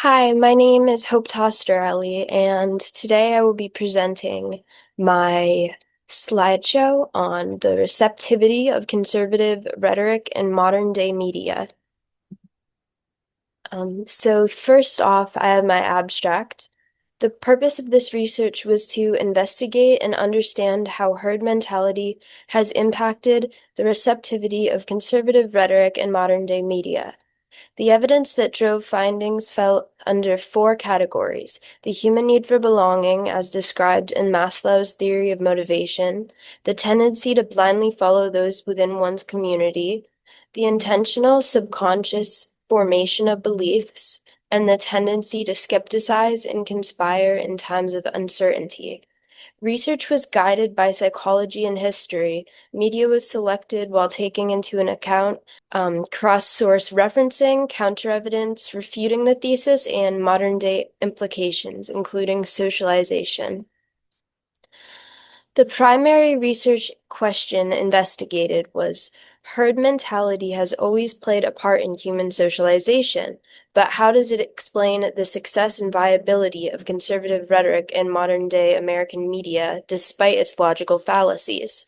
Hi, my name is Hope Tosterelli, and today I will be presenting my slideshow on the receptivity of conservative rhetoric in modern day media. So first off, I have my abstract. The purpose of this research was to investigate and understand how herd mentality has impacted the receptivity of conservative rhetoric in modern day media. The evidence that drove findings fell under four categories: the human need for belonging, as described in Maslow's theory of motivation, the tendency to blindly follow those within one's community, the intentional subconscious formation of beliefs, and the tendency to skepticize and conspire in times of uncertainty. Research was guided by psychology and history. Media was selected while taking into an account cross-source referencing, counter-evidence, refuting the thesis, and modern-day implications, including socialization. The primary research question investigated was: herd mentality has always played a part in human socialization, but how does it explain the success and viability of conservative rhetoric in modern-day American media despite its logical fallacies?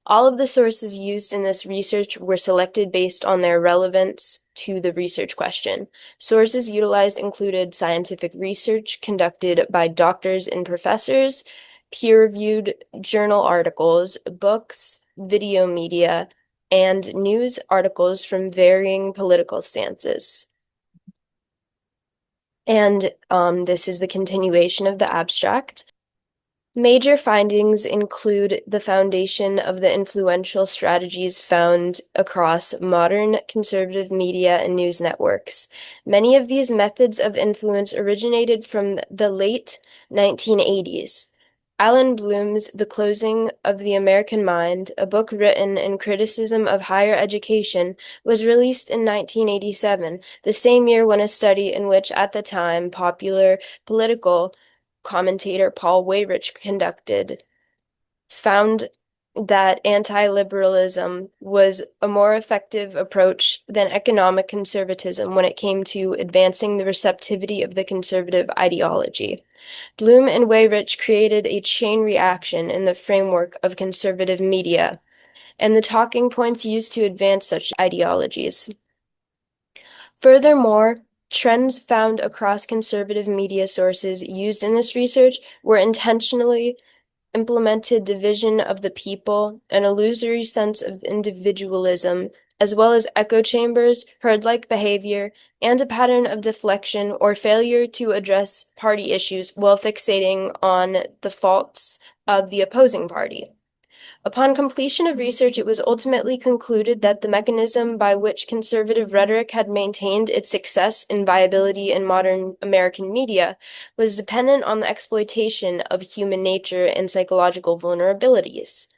All of the sources used in this research were selected based on their relevance to the research question. Sources utilized included scientific research conducted by doctors and professors, peer-reviewed journal articles, books, video media, and news articles from varying political stances. And this is the continuation of the abstract. Major findings include the foundation of the influential strategies found across modern conservative media and news networks. Many of these methods of influence originated from the late 1980s. Alan Bloom's The Closing of the American Mind, a book written in criticism of higher education, was released in 1987, the same year when a study in which, at the time, popular political commentator Paul Weyrich conducted found that anti-liberalism was a more effective approach than economic conservatism when it came to advancing the receptivity of the conservative ideology. Bloom and Weyrich created a chain reaction in the framework of conservative media and the talking points used to advance such ideologies. Furthermore, trends found across conservative media sources used in this research were intentionally implemented division of the people, an illusory sense of individualism, as well as echo chambers, herd-like behavior, and a pattern of deflection or failure to address party issues while fixating on the faults of the opposing party. Upon completion of research, it was ultimately concluded that the mechanism by which conservative rhetoric had maintained its success and viability in modern American media was dependent on the exploitation of human nature and psychological vulnerabilities.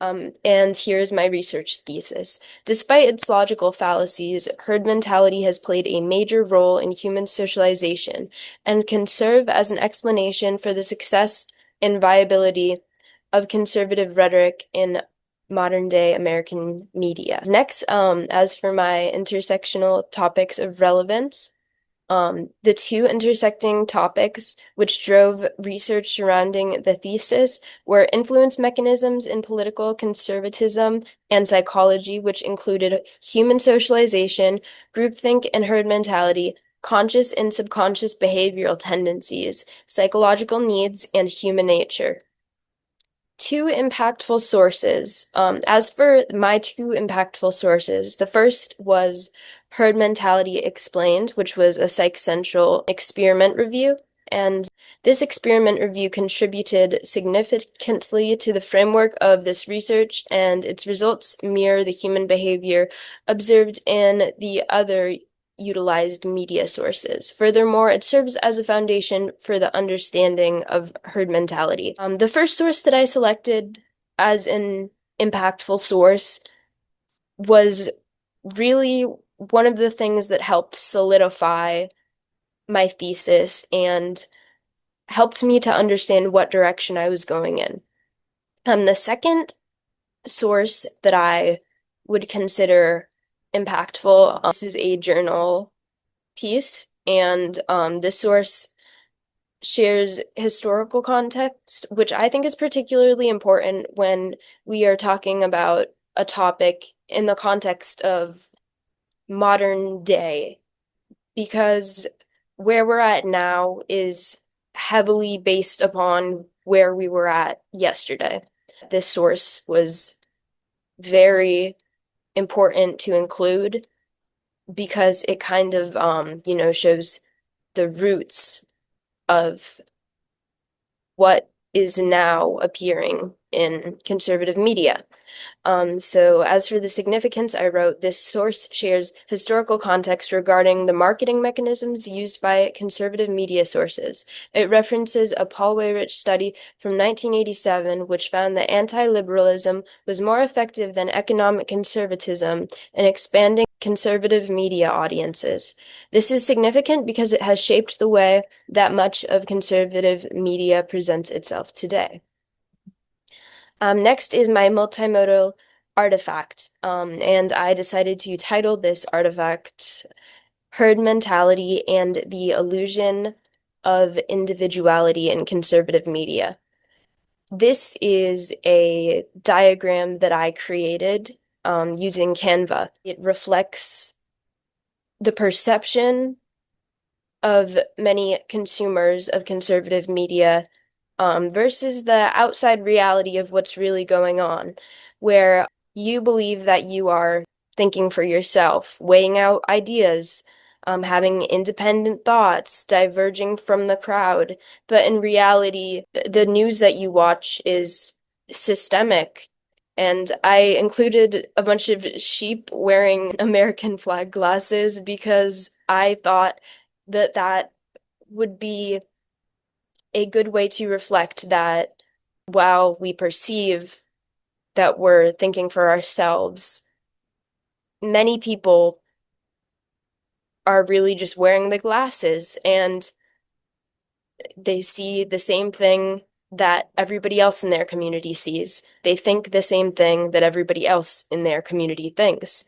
And here's my research thesis. Despite its logical fallacies, herd mentality has played a major role in human socialization and can serve as an explanation for the success and viability of conservative rhetoric in modern-day American media. Next, as for my intersectional topics of relevance, the two intersecting topics which drove research surrounding the thesis were influence mechanisms in political conservatism and psychology, which included human socialization, groupthink and herd mentality, conscious and subconscious behavioral tendencies, psychological needs, and human nature. Two impactful sources. As for my two impactful sources, the first was Herd Mentality Explained, which was a Psych Central experiment review. And this experiment review contributed significantly to the framework of this research, and its results mirror the human behavior observed in the other utilized media sources. Furthermore, it serves as a foundation for the understanding of herd mentality. The first source that I selected as an impactful source was really one of the things that helped solidify my thesis and helped me to understand what direction I was going in. The second source that I would consider impactful, this is a journal piece, and the source shares historical context, which I think is particularly important when we are talking about a topic in the context of modern day, because where we're at now is heavily based upon where we were at yesterday. This source was very important to include because it kind of, shows the roots of what is now appearing in conservative media. So as for the significance, I wrote, this source shares historical context regarding the marketing mechanisms used by conservative media sources. It references a Paul Weyrich study from 1987, which found that anti-liberalism was more effective than economic conservatism in expanding conservative media audiences. This is significant because it has shaped the way that much of conservative media presents itself today. Next is my multimodal artifact, and I decided to title this artifact Herd Mentality and the Illusion of Individuality in Conservative Media. This is a diagram that I created using Canva. It reflects the perception of many consumers of conservative media versus the outside reality of what's really going on, where you believe that you are thinking for yourself, weighing out ideas, having independent thoughts, diverging from the crowd. But in reality, the news that you watch is systemic. And I included a bunch of sheep wearing American flag glasses because I thought that that would be a good way to reflect that while we perceive that we're thinking for ourselves, many people are really just wearing the glasses and they see the same thing that everybody else in their community sees. They think the same thing that everybody else in their community thinks.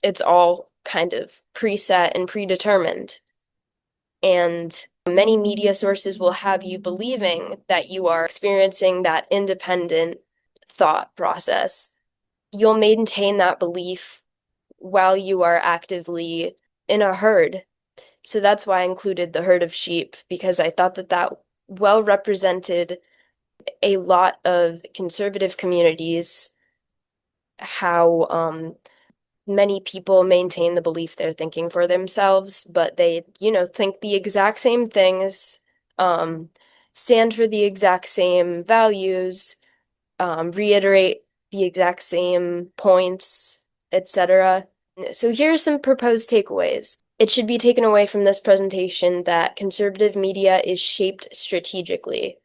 It's all kind of preset and predetermined. And many media sources will have you believing that you are experiencing that independent thought process. You'll maintain that belief while you are actively in a herd. So that's why I included the herd of sheep, because I thought that that well represented a lot of conservative communities, how many people maintain the belief they're thinking for themselves, but they, think the exact same things, um, stand for the exact same values, reiterate the exact same points, etc. So here are some proposed takeaways. It should be taken away from this presentation that conservative media is shaped strategically.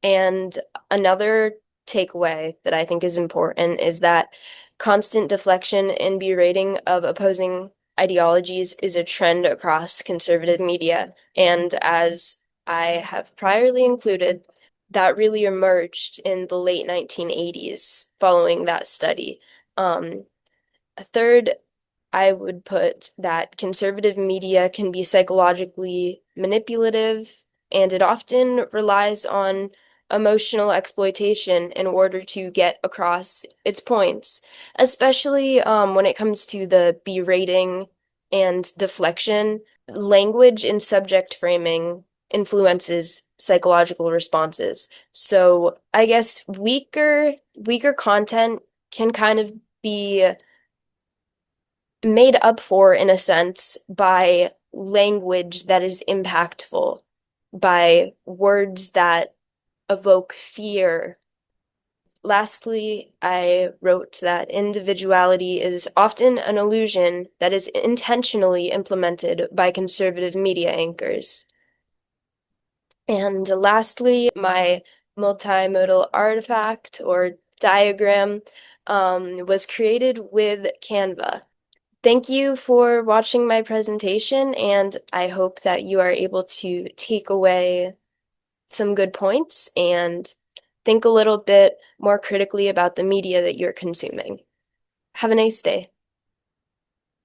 And another takeaway that I think is important is that constant deflection and berating of opposing ideologies is a trend across conservative media. And as I have priorly included, that really emerged in the late 1980s following that study. A third, I would put that conservative media can be psychologically manipulative, and it often relies on emotional exploitation in order to get across its points, especially when it comes to the berating and deflection. Language and subject framing influences psychological responses. So I guess weaker content can kind of be made up for in a sense by language that is impactful, by words that evoke fear. Lastly, I wrote that individuality is often an illusion that is intentionally implemented by conservative media anchors. And lastly, my multimodal artifact or diagram was created with Canva. Thank you for watching my presentation, and I hope that you are able to take away some good points and think a little bit more critically about the media that you're consuming. Have a nice day.